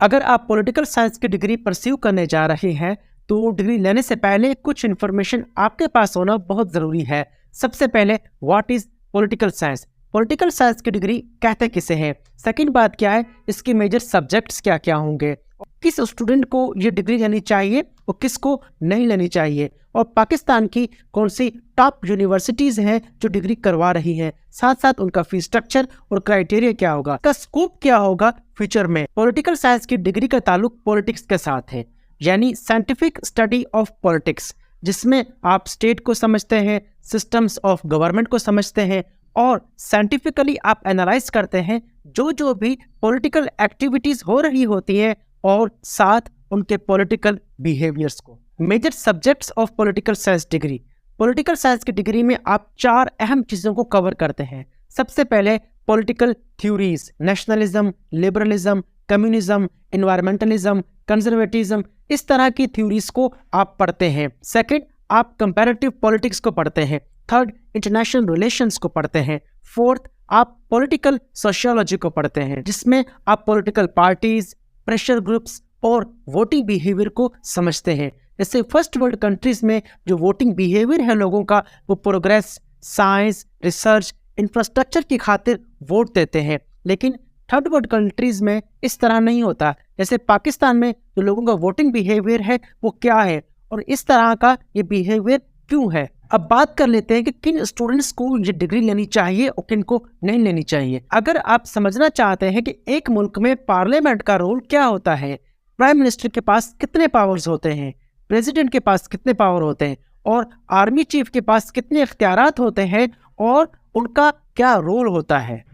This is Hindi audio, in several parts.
अगर आप पॉलिटिकल साइंस की डिग्री परस्यू करने जा रहे हैं तो डिग्री लेने से पहले कुछ इन्फॉर्मेशन आपके पास होना बहुत ज़रूरी है। सबसे पहले what is political science, political science की डिग्री कहते किसे हैं। सेकंड बात क्या है, इसके मेजर सब्जेक्ट्स क्या क्या होंगे, किस स्टूडेंट को ये डिग्री लेनी चाहिए और किसको नहीं लेनी चाहिए, और पाकिस्तान की कौन सी टॉप यूनिवर्सिटीज़ हैं जो डिग्री करवा रही हैं, साथ साथ उनका फीस स्ट्रक्चर और क्राइटेरिया क्या होगा, का स्कोप क्या होगा फ्यूचर में। पॉलिटिकल साइंस की डिग्री का ताल्लुक पॉलिटिक्स के साथ है, यानी साइंटिफिक स्टडी ऑफ पॉलिटिक्स, जिसमें आप स्टेट को समझते हैं, सिस्टम्स ऑफ गवर्नमेंट को समझते हैं और साइंटिफिकली आप एनालाइज करते हैं जो भी पॉलिटिकल एक्टिविटीज़ हो रही होती है और साथ उनके पॉलिटिकल बिहेवियर्स को। Major subjects of political science degree, political science की डिग्री में आप 4 अहम चीज़ों को कवर करते हैं। सबसे पहले political theories, nationalism, liberalism, communism, environmentalism, conservatism, इस तरह की थ्योरीज को आप पढ़ते हैं। सेकंड, आप कंपैरेटिव पॉलिटिक्स को पढ़ते हैं। थर्ड, इंटरनेशनल रिलेशंस को पढ़ते हैं। फोर्थ, आप पॉलिटिकल सोशियोलॉजी को पढ़ते हैं, जिसमें आप पॉलिटिकल पार्टीज, प्रेशर ग्रुप्स और वोटिंग बिहेवियर को समझते हैं। जैसे फर्स्ट वर्ल्ड कंट्रीज में जो वोटिंग बिहेवियर है लोगों का, वो प्रोग्रेस, साइंस, रिसर्च, इंफ्रास्ट्रक्चर की खातिर वोट देते हैं, लेकिन थर्ड वर्ल्ड कंट्रीज में इस तरह नहीं होता। जैसे पाकिस्तान में जो लोगों का वोटिंग बिहेवियर है वो क्या है और इस तरह का ये बिहेवियर क्यों है। अब बात कर लेते हैं कि किन स्टूडेंट्स को ये डिग्री लेनी चाहिए और किन को नहीं लेनी चाहिए। अगर आप समझना चाहते हैं कि एक मुल्क में पार्लियामेंट का रोल क्या होता है, प्राइम मिनिस्टर के पास कितने पावर्स होते हैं, प्रेसिडेंट के पास कितने पावर होते हैं और आर्मी चीफ के पास कितने इख्तियारात होते हैं और उनका क्या रोल होता है,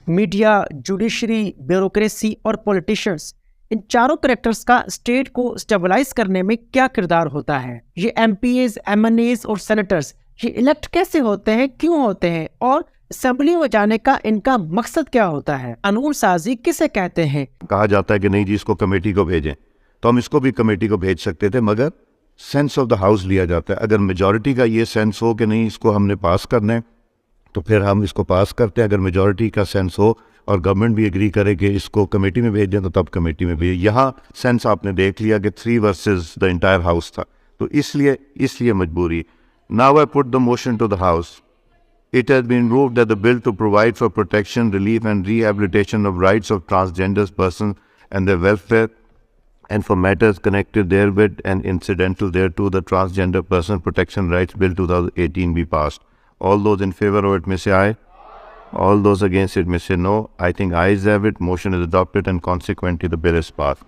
मीडिया, जुडिशरी, ब्यूरोक्रेसी और पॉलिटिशियंस, इन चारों कैरेक्टर्स का स्टेट को स्टेबलाइज करने में क्या किरदार होता है। ये एमपीएस, एमएनएस और सेनेटर्स ये इलेक्ट कैसे होते हैं, क्यों होते हैं और असेंबली में जाने का इनका मकसद क्या होता है। कानून साजी किसे कहते हैं। कहा जाता है कि नहीं जी इसको कमेटी को भेजें, तो हम इसको भी कमेटी को भेज सकते थे, मगर सेंस ऑफ द हाउस लिया जाता है। अगर मेजॉरिटी का ये सेंस हो कि नहीं इसको हमने पास करना है तो फिर हम इसको पास करते हैं। अगर मेजॉरिटी का सेंस हो और गवर्नमेंट भी एग्री करे कि इसको कमेटी में भेज दें तो तब कमेटी में भेज। यहाँ सेंस आपने देख लिया कि 3 वर्सेस द इंटायर हाउस था, तो इसलिए मजबूरी। Now I put the motion to the house. It has been moved that the bill to provide for protection, relief and rehabilitation of rights of transgender persons and their welfare and for matters connected therewith and incidental thereto, the Transgender Person Protection Rights Bill 2018 be passed. All those in favor of it may say aye. All those against it may say no. I think ayes have it. Motion is adopted and consequently the bill is passed.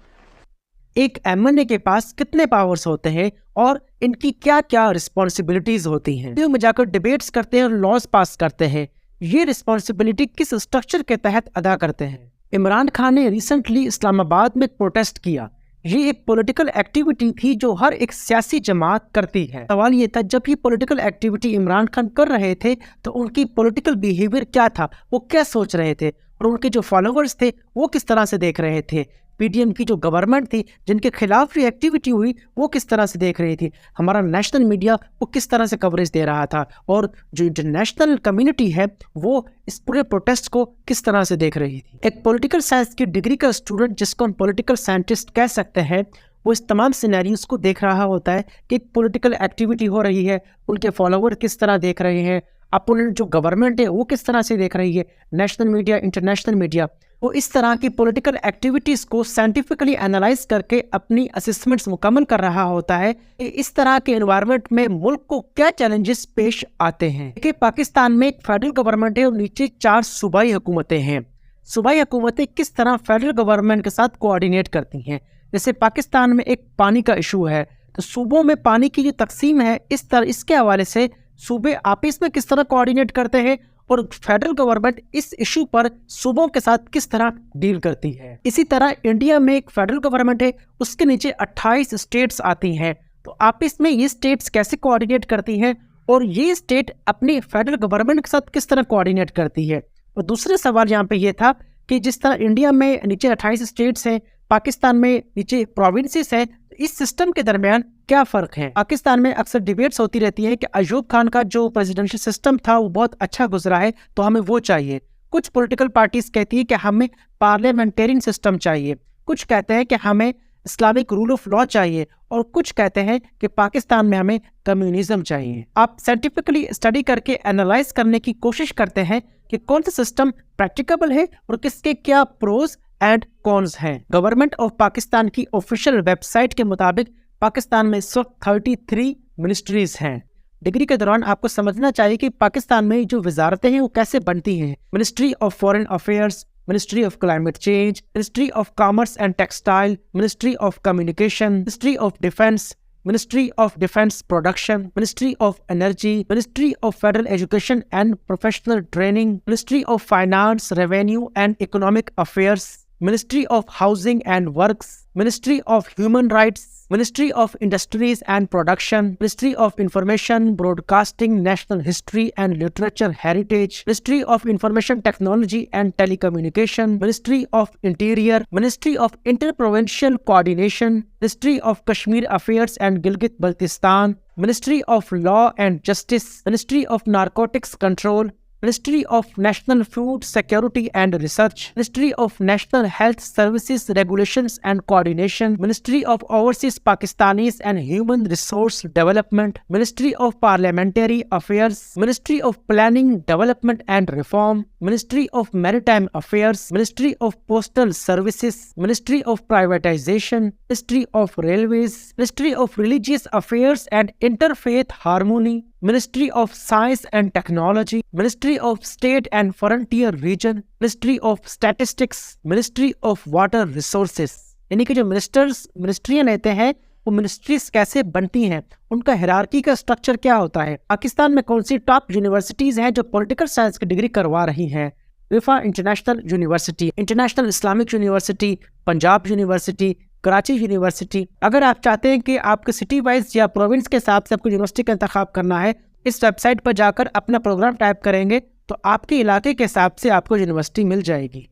एक एमएनए के पास कितने पावर्स होते हैं और इनकी क्या क्या रिस्पॉन्सिबिलिटीज होती हैं। में जाकर डिबेट्स करते हैं और लॉज पास करते हैं। ये रिस्पॉन्सिबिलिटी किस स्ट्रक्चर के तहत अदा करते हैं। इमरान खान ने रिसेंटली इस्लामाबाद में प्रोटेस्ट किया। ये एक पॉलिटिकल एक्टिविटी थी जो हर एक सियासी जमात करती है। सवाल ये था, जब ये पॉलिटिकल एक्टिविटी इमरान खान कर रहे थे तो उनकी पॉलिटिकल बिहेवियर क्या था, वो क्या सोच रहे थे और उनके जो फॉलोअर्स थे वो किस तरह से देख रहे थे। पीडीएम की जो गवर्नमेंट थी जिनके खिलाफ ये एक्टिविटी हुई वो किस तरह से देख रही थी। हमारा नेशनल मीडिया वो किस तरह से कवरेज दे रहा था और जो इंटरनेशनल कम्युनिटी है वो इस पूरे प्रोटेस्ट को किस तरह से देख रही थी। एक पॉलिटिकल साइंस की डिग्री का स्टूडेंट, जिसको हम पॉलिटिकल साइंटिस्ट कह सकते हैं, वो इस तमाम सिनेरियोस को देख रहा होता है कि एक पॉलिटिकल एक्टिविटी हो रही है, उनके फॉलोअर किस तरह देख रहे हैं, अपोनेंट जो गवर्नमेंट है वो किस तरह से देख रही है, नेशनल मीडिया, इंटरनेशनल मीडिया, वो इस तरह की पॉलिटिकल एक्टिविटीज़ को साइंटिफिकली एनालाइज करके अपनी असेसमेंट्स मुकम्मल कर रहा होता है कि इस तरह के एनवायरनमेंट में मुल्क को क्या चैलेंजेस पेश आते हैं। कि पाकिस्तान में एक फेडरल गवर्नमेंट है और नीचे 4 सूबाई हुकूमतें हैं। सूबाई हुकूमतें किस तरह फेडरल गवर्नमेंट के साथ कोऑर्डिनेट करती हैं। जैसे पाकिस्तान में एक पानी का इशू है तो सूबों में पानी की जो तकसीम है इसके हवाले से सूबे आपस में किस तरह कोऑर्डिनेट करते हैं और फेडरल गवर्नमेंट इस इशू पर सूबों के साथ किस तरह डील करती है। इसी तरह इंडिया में एक फेडरल गवर्नमेंट है, उसके नीचे 28 स्टेट्स आती हैं, तो आपस में ये स्टेट्स कैसे कोऑर्डिनेट करती हैं और ये स्टेट अपनी फेडरल गवर्नमेंट के साथ किस तरह कोऑर्डिनेट करती है। और दूसरे सवाल यहाँ पे ये था कि जिस तरह इंडिया में नीचे 28 स्टेट्स हैं, पाकिस्तान में नीचे प्रोविंसेस हैं, इस सिस्टम के दरमियान क्या फ़र्क है। पाकिस्तान में अक्सर डिबेट्स होती रहती है कि अयूब खान का जो प्रेसिडेंशियल सिस्टम था वो बहुत अच्छा गुजरा है तो हमें वो चाहिए। कुछ पॉलिटिकल पार्टीज कहती है कि हमें पार्लियामेंटेरियन सिस्टम चाहिए। कुछ कहते हैं कि हमें इस्लामिक रूल ऑफ लॉ चाहिए और कुछ कहते हैं कि पाकिस्तान में हमें कम्युनिज्म चाहिए। आप साइंटिफिकली स्टडी करके एनालाइज करने की कोशिश करते हैं कि कौन सा सिस्टम प्रैक्टिकेबल है और किसके क्या प्रोज एंड कॉन्स हैं। गवर्नमेंट ऑफ पाकिस्तान की ऑफिशियल वेबसाइट के मुताबिक पाकिस्तान में इस वक्त 33 मिनिस्ट्रीज हैं। डिग्री के दौरान आपको समझना चाहिए कि पाकिस्तान में जो वजारतें हैं वो कैसे बनती हैं। Ministry of foreign affairs, Ministry of Climate Change, Ministry of Commerce and Textile, Ministry of Communication, Ministry of Defense, Ministry of Defense Production, Ministry of Energy, Ministry of Federal Education and Professional Training, Ministry of Finance, Revenue and Economic Affairs, Ministry of Housing and Works, Ministry of Human Rights, Ministry of Industries and Production, Ministry of Information, Broadcasting, National History and Literature Heritage, Ministry of Information Technology and Telecommunication, Ministry of Interior, Ministry of Interprovincial Coordination, Ministry of Kashmir Affairs and Gilgit-Baltistan, Ministry of Law and Justice, Ministry of Narcotics Control, Ministry of National Food Security and Research, Ministry of National Health Services Regulations and Coordination, Ministry of Overseas Pakistanis and Human Resource Development, Ministry of Parliamentary Affairs, Ministry of Planning, Development and Reform, Ministry of Maritime Affairs, Ministry of Postal Services, Ministry of Privatization, Ministry of Railways, Ministry of Religious Affairs and Interfaith Harmony, Ministry of Science and Technology, Ministry of State and Frontier Region, Ministry of Statistics, Ministry of Water Resources। यानी कि जो मिनिस्ट्रियाँ लेते हैं वो मिनिस्ट्रीज कैसे बनती हैं, उनका हायरार्की का स्ट्रक्चर क्या होता है, पाकिस्तान में कौन सी टॉप यूनिवर्सिटीज़ हैं जो पॉलिटिकल साइंस की डिग्री करवा रही हैं। Riphah international university, international Islamic university, Punjab university, Karachi university. अगर आप चाहते हैं कि आपके सिटी वाइज या प्रोविंस के हिसाब से आपको यूनिवर्सिटी का इंतखाब करना है, इस वेबसाइट पर जाकर अपना प्रोग्राम टाइप करेंगे तो आपके इलाके के हिसाब से आपको यूनिवर्सिटी मिल जाएगी।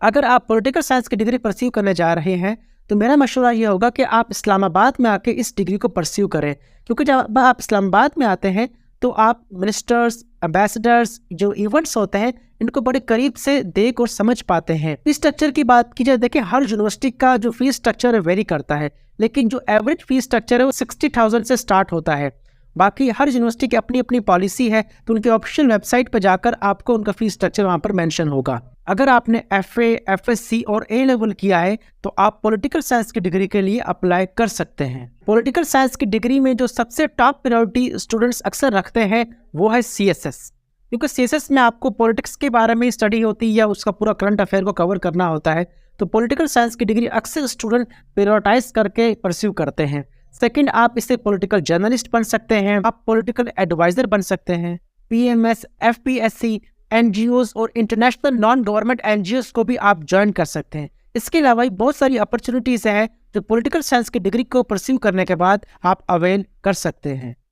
अगर आप पॉलिटिकल साइंस की डिग्री परस्यू करने जा रहे हैं तो मेरा मशवरा ये होगा कि आप इस्लामाबाद में आके इस डिग्री को परस्यू करें, क्योंकि जब आप इस्लामाबाद में आते हैं तो आप मिनिस्टर्स, एम्बेसडर्स, जो इवेंट्स होते हैं इनको बड़े करीब से देख और समझ पाते हैं। फीस स्ट्रक्चर की बात की जाए, देखिए हर यूनिवर्सिटी का जो फीस स्ट्रक्चर है वेरी करता है, लेकिन जो एवरेज फीस स्ट्रक्चर है वो 60,000 से स्टार्ट होता है। बाकी हर यूनिवर्सिटी की अपनी अपनी पॉलिसी है, तो उनके ऑफिशियल वेबसाइट पर जाकर आपको उनका फीस स्ट्रक्चर वहाँ पर मेंशन होगा। अगर आपने FA, FSC और A लेवल किया है तो आप पॉलिटिकल साइंस की डिग्री के लिए अप्लाई कर सकते हैं। पॉलिटिकल साइंस की डिग्री में जो सबसे टॉप प्रायोरिटी स्टूडेंट्स अक्सर रखते हैं वो है CSS, क्योंकि CSS में आपको पॉलिटिक्स के बारे में स्टडी होती है या उसका पूरा करंट अफेयर को कवर करना होता है, तो पॉलिटिकल साइंस की डिग्री अक्सर स्टूडेंट प्रायोरिटाइज करके परस्यू करते हैं। सेकंड, आप इससे पॉलिटिकल जर्नलिस्ट बन सकते हैं, आप पॉलिटिकल एडवाइजर बन सकते हैं। PMS, FPSC, NGOs और इंटरनेशनल नॉन गवर्नमेंट NGOs को भी आप ज्वाइन कर सकते हैं। इसके अलावा बहुत सारी अपॉर्चुनिटीज़ हैं जो पॉलिटिकल साइंस की डिग्री को परस्यू करने के बाद आप अवेल कर सकते हैं।